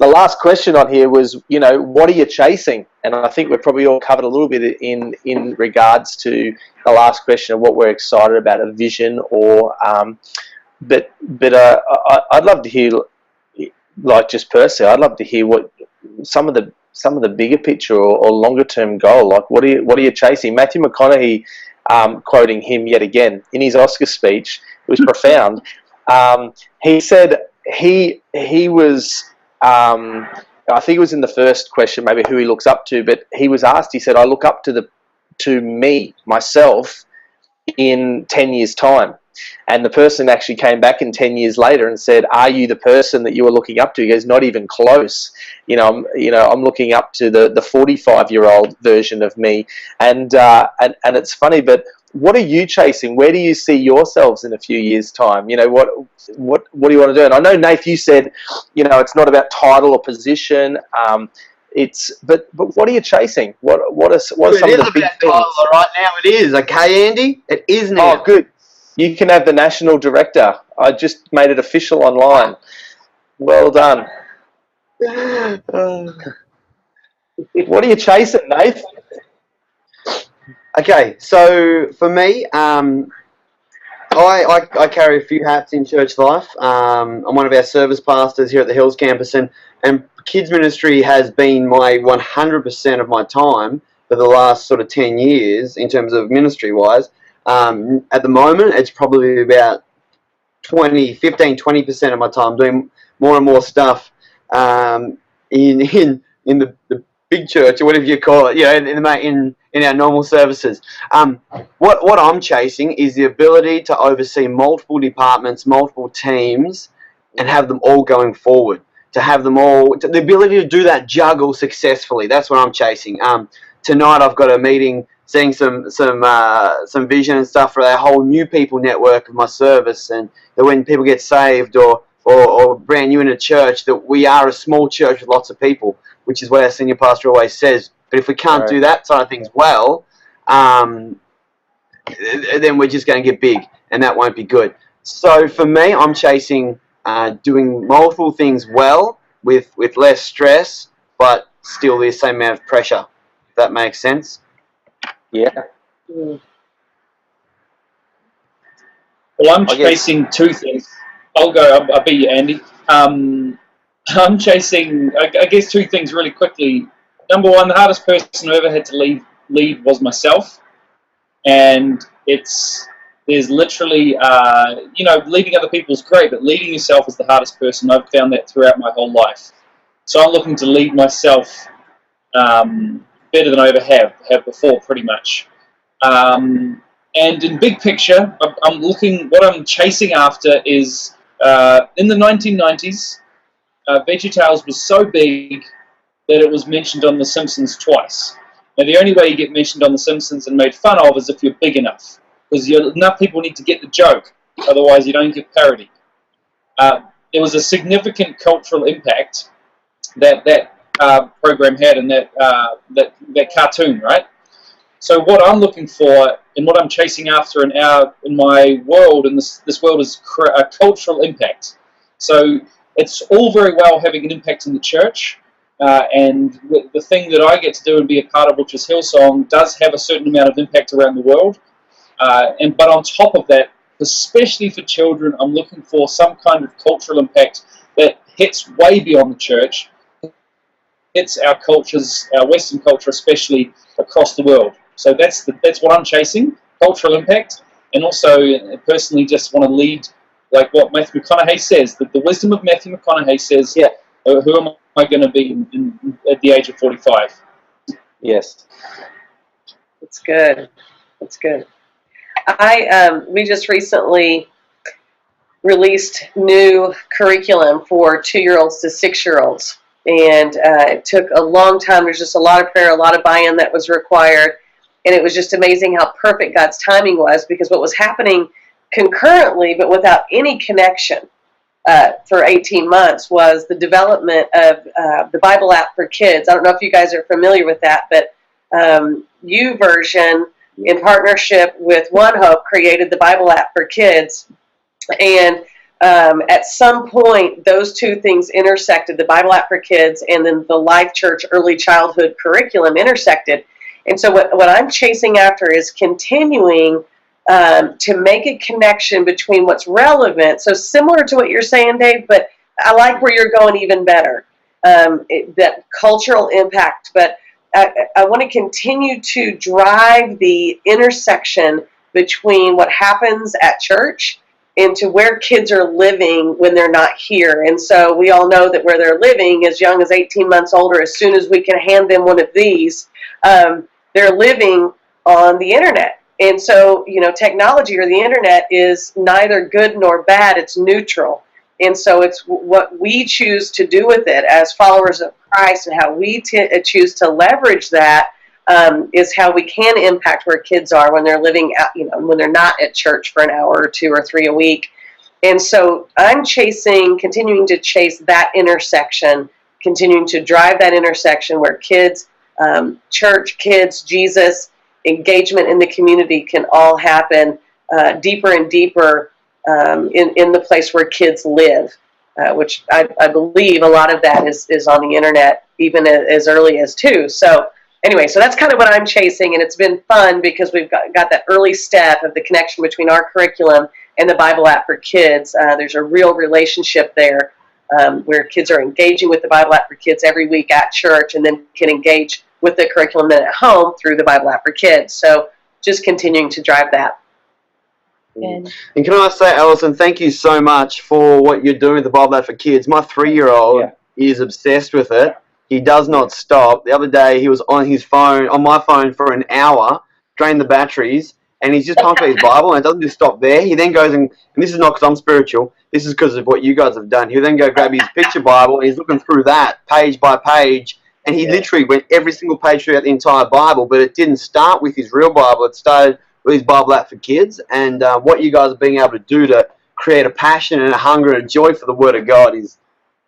the last question on here was, what are you chasing? And I think we've probably all covered a little bit in regards to the last question of what we're excited about, a vision, or but I'd love to hear, like, just personally, I'd love to hear what some of the bigger picture or longer term goal. Like, what are you chasing? Matthew McConaughey, quoting him yet again in his Oscar speech, it was profound. He said he was. I think it was in the first question, maybe who he looks up to, but he was asked. He said, "I look up to myself in 10 years' time." And the person actually came back in 10 years later and said, "Are you the person that you were looking up to?" He goes, "Not even close. I'm looking up to the 45-year-old version of me." And it's funny, but what are you chasing? Where do you see yourselves in a few years' time? What do you want to do? And I know, Nath, you said, it's not about title or position. But what are you chasing? What are some of the big things? Right now it is. Okay, Andy? It is now. Oh, good. You can have the national director. I just made it official online. Well done. What are you chasing, Nath? Okay, so for me, I carry a few hats in church life. I'm one of our service pastors here at the Hills campus, and kids ministry has been my 100% of my time for the last sort of 10 years in terms of ministry-wise. At the moment, it's probably about 15-20% of my time doing more and more stuff in the big church, or whatever you call it, in our normal services. What I'm chasing is the ability to oversee multiple departments, multiple teams, and have them all going forward. To have them all, the ability to do that juggle successfully. That's what I'm chasing. Tonight I've got a meeting, seeing some vision and stuff for our whole new people network of my service, and that when people get saved or brand new in a church, that we are a small church with lots of people, which is what our senior pastor always says. But if we can't do that side of things well, then we're just going to get big, and that won't be good. So for me, I'm chasing doing multiple things well with less stress, but still the same amount of pressure, if that makes sense. Yeah. Well, I'm chasing two things. I'll beat you, Andy. I'm chasing, I guess, two things really quickly. Number one, the hardest person who ever had to lead was myself. And there's literally, leading other people is great, but leading yourself is the hardest person. I've found that throughout my whole life. So I'm looking to lead myself better than I ever have before, pretty much. And in big picture, what I'm chasing after is, in the 1990s, VeggieTales was so big that it was mentioned on The Simpsons twice. Now, the only way you get mentioned on The Simpsons and made fun of is if you're big enough, because enough people need to get the joke, otherwise you don't get parodied. There was a significant cultural impact that program had in that cartoon, right? So what I'm looking for and what I'm chasing after in my world, and this world, is a cultural impact. So it's all very well having an impact in the church, and the thing that I get to do and be a part of, which is Hillsong, does have a certain amount of impact around the world. But on top of that, especially for children, I'm looking for some kind of cultural impact that hits way beyond the church. It's our cultures, our Western culture especially, across the world. So that's what I'm chasing, cultural impact, and also personally just want to lead, like what Matthew McConaughey says, that the wisdom of Matthew McConaughey says, who am I going to be at the age of 45? Yes. That's good. That's good. We just recently released new curriculum for 2-year-olds to 6-year-olds. And it took a long time. There's just a lot of prayer, a lot of buy-in that was required. And it was just amazing how perfect God's timing was, because what was happening concurrently, but without any connection for 18 months, was the development of the Bible app for kids. I don't know if you guys are familiar with that, but YouVersion, in partnership with One Hope, created the Bible app for kids. And at some point, those two things intersected. The Bible app for kids and then the Life Church early childhood curriculum intersected. And so what I'm chasing after is continuing to make a connection between what's relevant. So similar to what you're saying, Dave, but I like where you're going even better, that cultural impact. But I want to continue to drive the intersection between what happens at church into where kids are living when they're not here. And so we all know that where they're living, as young as 18 months older, as soon as we can hand them one of these, they're living on the internet. And so, technology or the internet is neither good nor bad. It's neutral. And so it's what we choose to do with it as followers of Christ, and how we choose to leverage that is how we can impact where kids are when they're living out, when they're not at church for an hour or 2 or 3 a week. And so I'm continuing to chase that intersection, continuing to drive that intersection where kids, church, kids, Jesus, engagement in the community can all happen deeper and deeper in the place where kids live, which I believe a lot of that is on the internet, even as early as 2. So anyway, so that's kind of what I'm chasing, and it's been fun because we've got that early step of the connection between our curriculum and the Bible app for kids. There's a real relationship there where kids are engaging with the Bible app for kids every week at church, and then can engage with the curriculum then at home through the Bible app for kids. So just continuing to drive that. Good. And can I say, Alison, thank you so much for what you're doing with the Bible app for kids. My 3-year-old is obsessed with it. He does not stop. The other day he was on my phone for an hour, drained the batteries, and he's just talking about his Bible, and it doesn't just stop there. He then goes and this is not because I'm spiritual, this is because of what you guys have done. He'll then go grab his picture Bible, and he's looking through that page by page, and he literally went every single page throughout the entire Bible, but it didn't start with his real Bible. It started with his Bible app for kids, and what you guys are being able to do to create a passion and a hunger and a joy for the Word of God is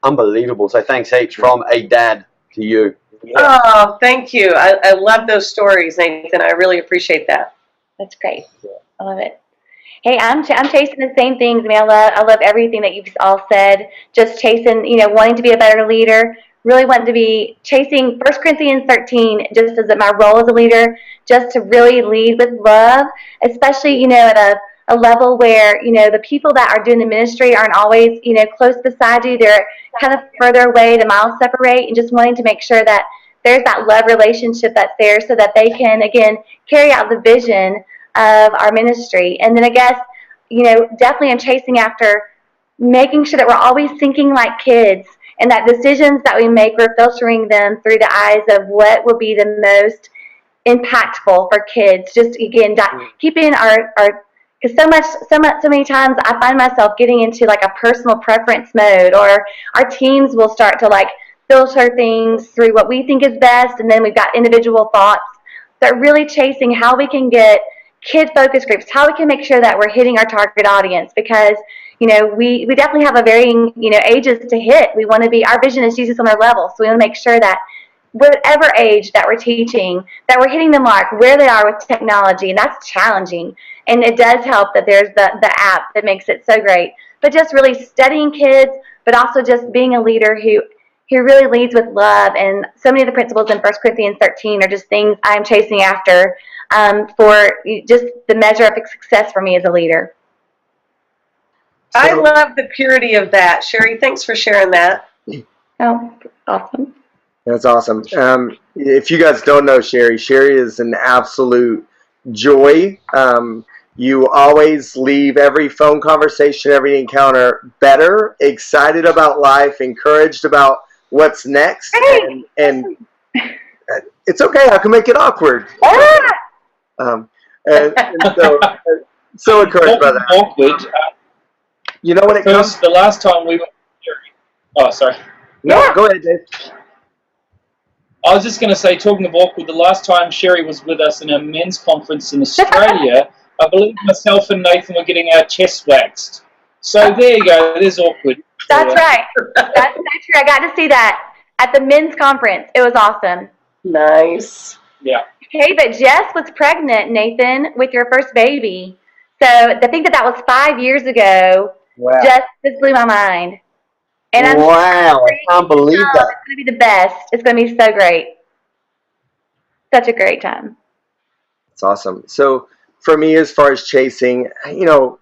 unbelievable. So thanks heaps from a dad to you. Yeah. Oh, thank you. I love those stories, Nathan. I really appreciate that. That's great. I love it. Hey, I'm chasing the same things. I mean, I love everything that you've all said. Just chasing, wanting to be a better leader. Really wanting to be chasing 1 Corinthians 13, just as my role as a leader, just to really lead with love, especially, at a level where, the people that are doing the ministry aren't always, close beside you. They're kind of further away, the miles separate, and just wanting to make sure that there's that love relationship that's there so that they can, again, carry out the vision of our ministry. And then I guess, definitely I'm chasing after making sure that we're always thinking like kids, and that decisions that we make, we're filtering them through the eyes of what will be the most impactful for kids. Just, again, keeping our because so many times I find myself getting into like a personal preference mode, or our teams will start to filter things through what we think is best, and then we've got individual thoughts. That really chasing how we can get kid focus groups, how we can make sure that we're hitting our target audience, because we definitely have a varying ages to hit. We want to be, our vision is Jesus on their level, so we want to make sure that whatever age that we're teaching, that we're hitting the mark where they are with technology, and that's challenging. And it does help that there's the app that makes it so great. But just really studying kids, but also just being a leader who really leads with love. And so many of the principles in 1 Corinthians 13 are just things I'm chasing after for just the measure of success for me as a leader. I love the purity of that. Sherry, thanks for sharing that. Oh, awesome. That's awesome. If you guys don't know Sherry is an absolute joy. You always leave every phone conversation, every encounter better, excited about life, encouraged about what's next, and it's okay. I can make it awkward. And so encouraged by that. Awkward. When it comes, the last time we were. Oh, sorry. No, go ahead, Dave. I was just going to say, talking of awkward, the last time Sherry was with us in a men's conference in Australia, I believe myself and Nathan were getting our chests waxed. So there you go. It is awkward. That's right. That's true. I got to see that at the men's conference. It was awesome. Nice. Yeah. Hey, but Jess was pregnant, Nathan, with your first baby. So I think that was 5 years ago. Wow. Just blew my mind. And I'm Wow, I can't believe that. It's going to be the best. It's going to be so great. Such a great time. It's awesome. So for me, as far as chasing, you know,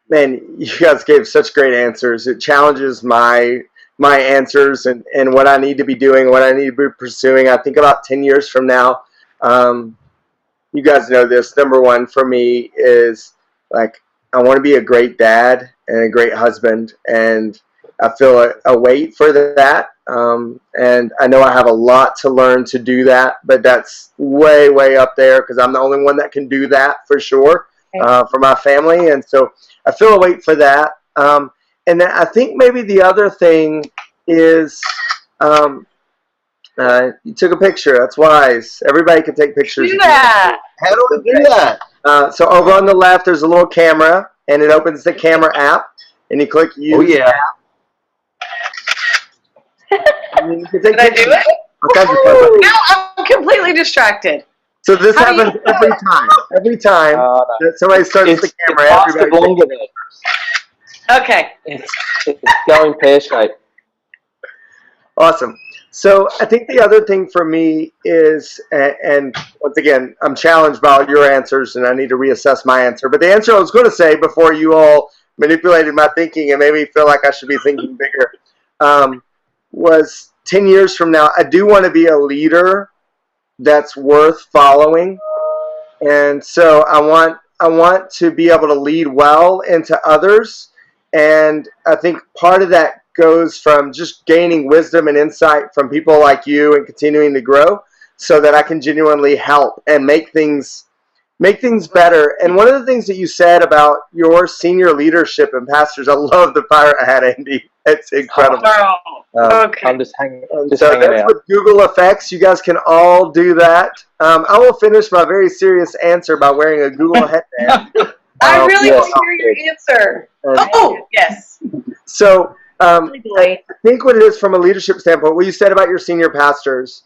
man, you guys gave such great answers. It challenges my answers and what I need to be doing, what I need to be pursuing. I think about 10 years from now, you guys know this. Number one for me is like I want to be a great dad and a great husband, and I feel a weight for that. And I know I have a lot to learn to do that, but that's way, way up there because I'm the only one that can do that for sure for my family. And so I feel a weight for that. And then I think maybe the other thing is you took a picture. That's wise. Everybody can take pictures. Do that. How do I do that? So over on the left, there's a little camera, and it opens the camera app, and you click use. Oh, yeah. You can take Did I do pictures. it? Now I'm completely distracted. So this happens every time. Every time that somebody starts the camera, It's longer than Okay. it's going pear-shaped. Awesome. So I think the other thing for me is, and once again, I'm challenged by all your answers, and I need to reassess my answer. But the answer I was going to say before you all manipulated my thinking and made me feel like I should be thinking bigger was 10 years from now, I do want to be a leader that's worth following. And so I want to be able to lead well into others. And I think part of that goes from just gaining wisdom and insight from people like you and continuing to grow so that I can genuinely help and make things better. And one of the things that you said about your senior leadership and pastors, I love the pirate hat, Andy. It's incredible. Okay. I'm just hanging That's out. with Google Effects. You guys can all do that. I will finish my very serious answer by wearing a Google headband. I really yes. want to hear your answer. Yes. So I Boy. think what it is from a leadership standpoint, what you said about your senior pastors,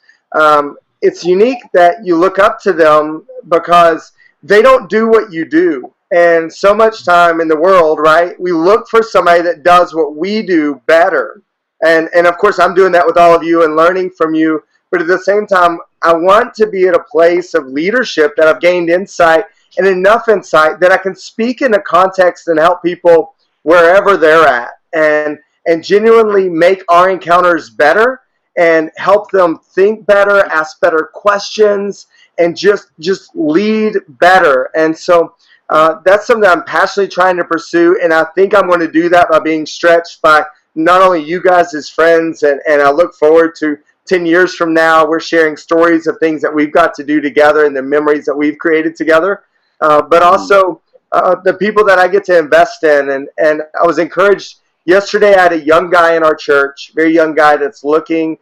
it's unique that you look up to them because they don't do what you do. And so much time in the world, right, we look for somebody that does what we do better. And of course, I'm doing that with all of you and learning from you. But at the same time, I want to be at a place of leadership that I've gained insight and enough insight that I can speak in a context and help people wherever they're at and genuinely make our encounters better and help them think better, ask better questions, and just lead better. And so that's something that I'm passionately trying to pursue, and I think I'm going to do that by being stretched by not only you guys as friends, and I look forward to 10 years from now, we're sharing stories of things that we've got to do together and the memories that we've created together, but also the people that I get to invest in. And I was encouraged. Yesterday, I had a young guy in our church, very young guy that's looking.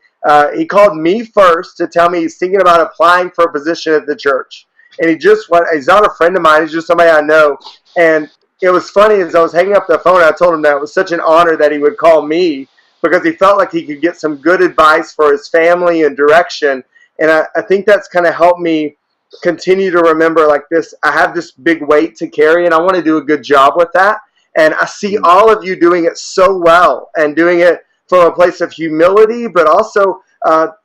He called me first to tell me he's thinking about applying for a position at the church. And he's not a friend of mine, he's just somebody I know. And it was funny, as I was hanging up the phone, I told him that it was such an honor that he would call me because he felt like he could get some good advice for his family and direction. And I think that's kind of helped me continue to remember like this. I have this big weight to carry, and I want to do a good job with that. And I see all of you doing it so well and doing it from a place of humility, but also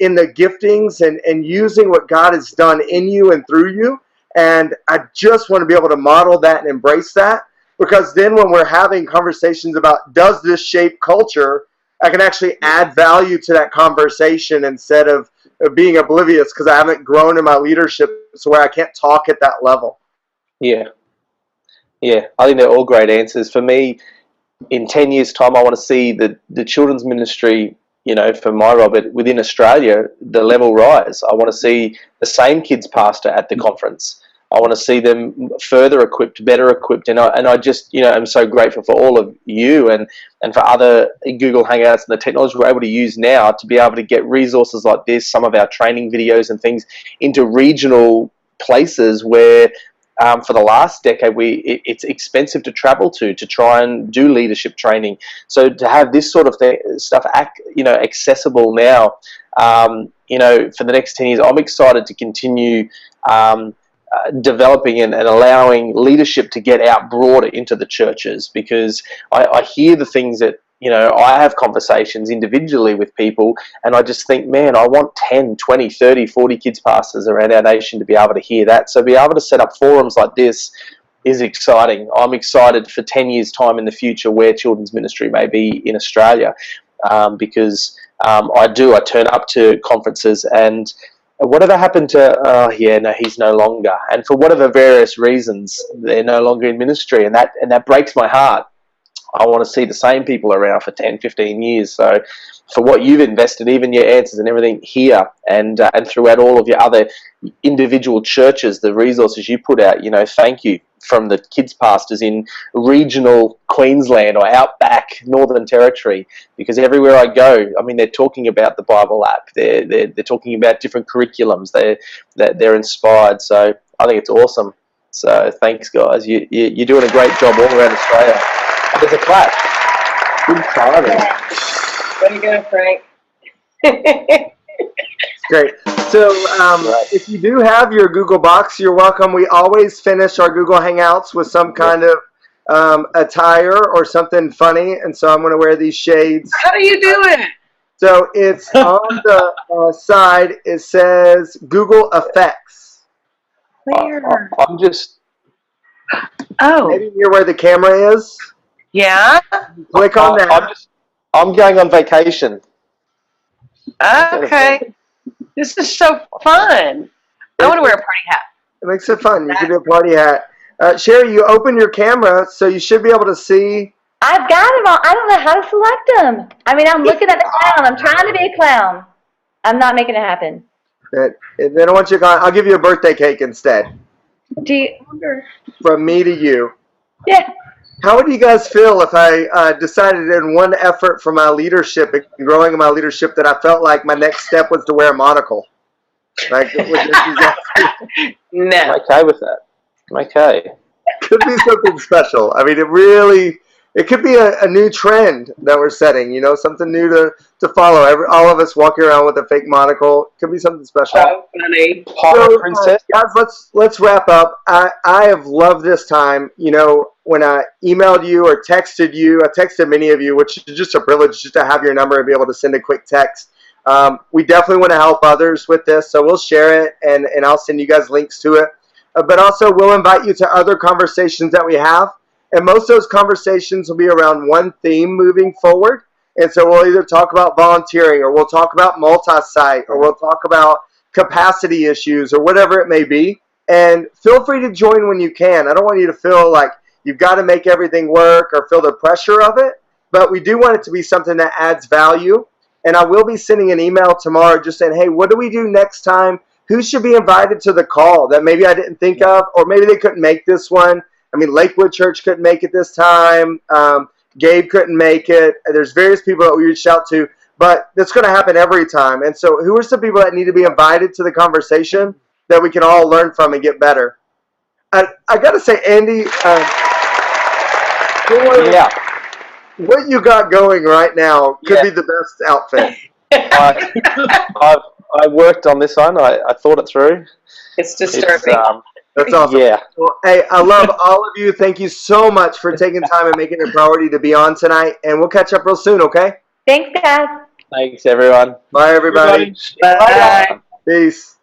in the giftings and using what God has done in you and through you. And I just want to be able to model that and embrace that, because then when we're having conversations about does this shape culture, I can actually add value to that conversation instead of being oblivious because I haven't grown in my leadership so where I can't talk at that level. Yeah. I think they're all great answers. For me, in 10 years' time, I want to see the children's ministry, for my role, but within Australia, the level rise. I want to see the same kids pastor at the conference. I want to see them further equipped, better equipped, and I just, I'm so grateful for all of you and for other Google Hangouts and the technology we're able to use now to be able to get resources like this, some of our training videos and things into regional places where for the last decade it's expensive to travel to try and do leadership training. So to have this sort of stuff accessible now, for the next 10 years, I'm excited to continue developing and allowing leadership to get out broader into the churches, because I hear the things that, I have conversations individually with people, and I just think, man, I want 10, 20, 30, 40 kids pastors around our nation to be able to hear that. So be able to set up forums like this is exciting. I'm excited for 10 years' time in the future where children's ministry may be in Australia, because I turn up to conferences, and whatever happened to, he's no longer. And for whatever various reasons, they're no longer in ministry, and that breaks my heart. I want to see the same people around for 10, 15 years. So for what you've invested, even your answers and everything here, and throughout all of your other individual churches, the resources you put out, thank you from the kids pastors in regional Queensland or outback Northern Territory, because everywhere I go, I mean, they're talking about the Bible app. They're talking about different curriculums. They're inspired. So I think it's awesome. So thanks, guys. You're doing a great job all around Australia. And there's a clap. Good timing. Way to go, Frank. Great. So if you do have your Google Box, you're welcome. We always finish our Google Hangouts with some kind of attire or something funny, and so I'm going to wear these shades. How do you do it? So it's on the side. It says Google Effects. Where? I'm just... Oh. Maybe near where the camera is. Yeah? Click on that. I'm going on vacation. Okay. This is so fun. I want to wear a party hat. It makes it fun. You can do a party hat. Sherry, you open your camera, so you should be able to see. I've got them all. I don't know how to select them. I mean, I'm looking at the clown. I'm trying to be a clown. I'm not making it happen. Then I want you to, I'll give you a birthday cake instead. Do you wonder? From me to you. Yeah. How would you guys feel if I decided in one effort for my leadership and growing in my leadership that I felt like my next step was to wear a monocle? Like, No. I'm okay with that. I'm okay. Could be something special. I mean, it could be a new trend that we're setting, something new to follow. All of us walking around with a fake monocle. Could be something special. So funny. Pirate princess. Guys, let's wrap up. I have loved this time. When I emailed you or texted you, I texted many of you, which is just a privilege just to have your number and be able to send a quick text. We definitely want to help others with this, so we'll share it, and I'll send you guys links to it. But also, we'll invite you to other conversations that we have. And most of those conversations will be around one theme moving forward. And so we'll either talk about volunteering, or we'll talk about multi-site, or we'll talk about capacity issues, or whatever it may be. And feel free to join when you can. I don't want you to feel like you've got to make everything work or feel the pressure of it. But we do want it to be something that adds value. And I will be sending an email tomorrow just saying, hey, what do we do next time? Who should be invited to the call that maybe I didn't think of, or maybe they couldn't make this one? I mean, Lakewood Church couldn't make it this time. Gabe couldn't make it. There's various people that we reached out to, but that's going to happen every time. And so who are some people that need to be invited to the conversation that we can all learn from and get better? I got to say, Andy, what you got going right now could be the best outfit. I worked on this one. I thought it through. It's disturbing. That's awesome. Yeah. Well, hey, I love all of you. Thank you so much for taking time and making it a priority to be on tonight. And we'll catch up real soon, okay? Thanks, guys. Thanks, everyone. Bye, everybody. Bye. Peace.